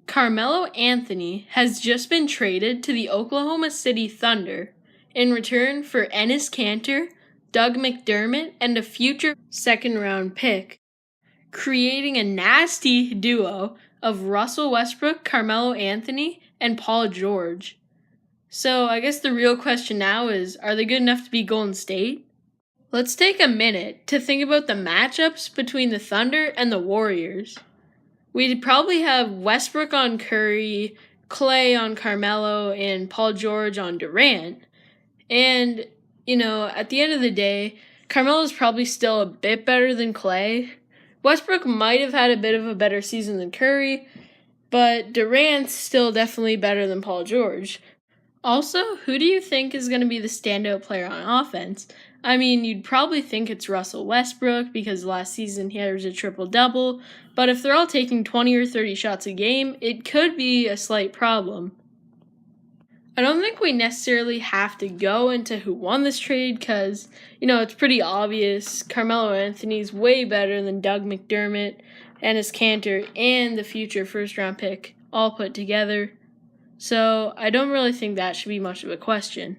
Carmelo Anthony has just been traded to the Oklahoma City Thunder in return for Enes Kanter, Doug McDermott, and a future second-round pick, creating a nasty duo of Russell Westbrook, Carmelo Anthony, and Paul George. So I guess the real question now is, are they good enough to beat Golden State? Let's take a minute to think about the matchups between the Thunder and the Warriors. We'd probably have Westbrook on Curry, Clay on Carmelo, and Paul George on Durant. And, at the end of the day, Carmelo's probably still a bit better than Clay. Westbrook might have had a bit of a better season than Curry, but Durant's still definitely better than Paul George. Also, who do you think is going to be the standout player on offense? I mean, you'd probably think it's Russell Westbrook because last season he averaged a triple-double, but if they're all taking 20 or 30 shots a game, it could be a slight problem. I don't think we necessarily have to go into who won this trade because, it's pretty obvious. Carmelo Anthony's way better than Doug McDermott, Enes Kanter, and the future first-round pick all put together. So I don't really think that should be much of a question.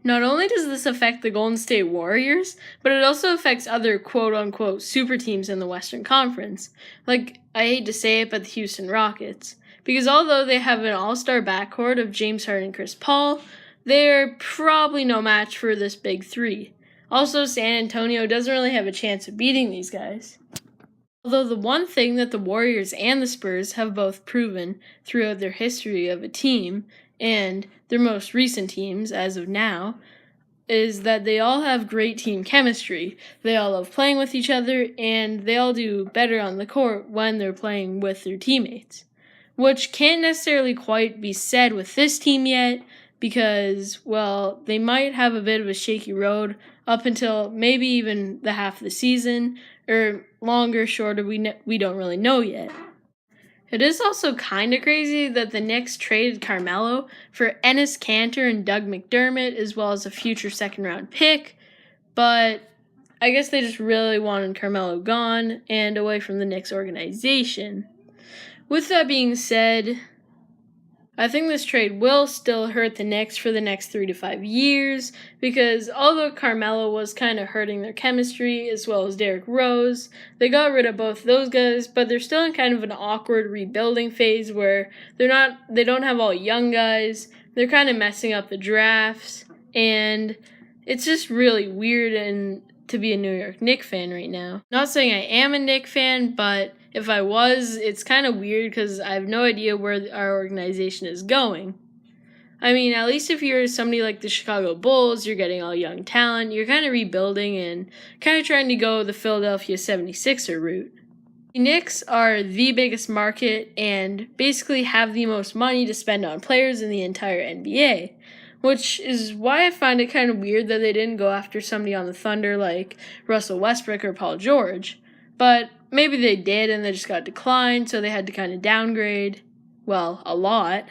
Not only does this affect the Golden State Warriors, but it also affects other quote-unquote super teams in the Western Conference. Like, I hate to say it, but the Houston Rockets. Because although they have an all-star backcourt of James Harden and Chris Paul, they're probably no match for this big three. Also, San Antonio doesn't really have a chance of beating these guys. Although the one thing that the Warriors and the Spurs have both proven throughout their history of a team, and their most recent teams as of now, is that they all have great team chemistry. They all love playing with each other, and they all do better on the court when they're playing with their teammates. Which can't necessarily quite be said with this team yet, because, they might have a bit of a shaky road up until maybe even the half of the season, or longer, shorter, we don't really know yet. It is also kind of crazy that the Knicks traded Carmelo for Enes Kanter and Doug McDermott, as well as a future second-round pick, but I guess they just really wanted Carmelo gone and away from the Knicks organization. With that being said, I think this trade will still hurt the Knicks for the next 3 to 5 years, because although Carmelo was kind of hurting their chemistry, as well as Derrick Rose, they got rid of both those guys, but they're still in kind of an awkward rebuilding phase where they don't have all young guys, they're kind of messing up the drafts, and it's just really weird to be a New York Knicks fan right now. Not saying I am a Knicks fan, but if I was, it's kind of weird because I have no idea where our organization is going. I mean, at least if you're somebody like the Chicago Bulls, you're getting all young talent, you're kind of rebuilding and kind of trying to go the Philadelphia 76er route. The Knicks are the biggest market and basically have the most money to spend on players in the entire NBA, which is why I find it kind of weird that they didn't go after somebody on the Thunder like Russell Westbrook or Paul George. But maybe they did and they just got declined, so they had to kind of downgrade, a lot.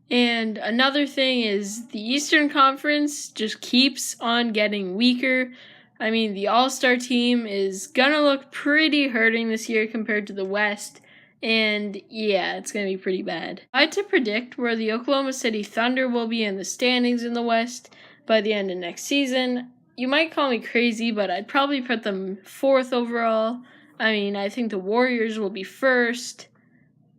And another thing is the Eastern Conference just keeps on getting weaker. I mean, the All-Star team is gonna look pretty hurting this year compared to the West. And yeah, it's going to be pretty bad. I had to predict where the Oklahoma City Thunder will be in the standings in the West by the end of next season. You might call me crazy, but I'd probably put them 4th overall. I mean, I think the Warriors will be 1st.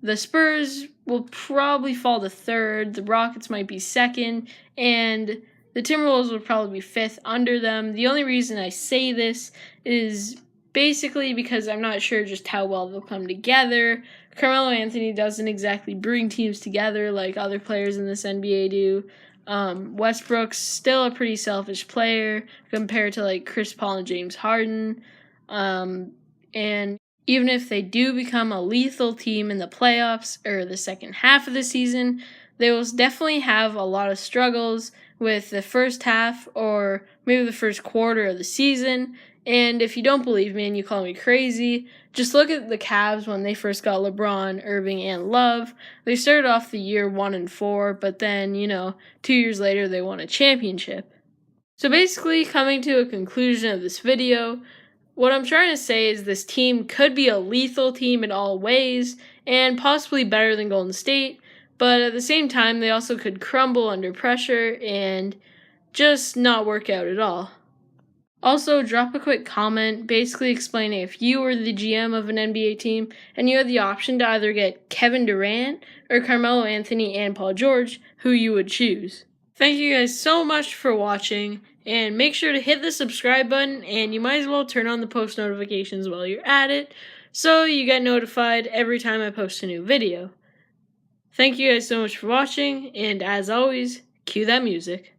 The Spurs will probably fall to 3rd. The Rockets might be 2nd. And the Timberwolves will probably be 5th under them. The only reason I say this is basically because I'm not sure just how well they'll come together. Carmelo Anthony doesn't exactly bring teams together like other players in this NBA do. Westbrook's still a pretty selfish player compared to like Chris Paul and James Harden. And even if they do become a lethal team in the playoffs or the second half of the season, they will definitely have a lot of struggles with the first half or maybe the first quarter of the season. And if you don't believe me and you call me crazy, just look at the Cavs when they first got LeBron, Irving, and Love. They started off the year 1-4, but then, 2 years later they won a championship. So basically, coming to a conclusion of this video, What I'm trying to say is this team could be a lethal team in all ways, and possibly better than Golden State, but at the same time, they also could crumble under pressure and just not work out at all. Also, drop a quick comment basically explaining if you were the GM of an NBA team and you had the option to either get Kevin Durant or Carmelo Anthony and Paul George, who you would choose. Thank you guys so much for watching, and make sure to hit the subscribe button, and you might as well turn on the post notifications while you're at it so you get notified every time I post a new video. Thank you guys so much for watching, and as always, cue that music.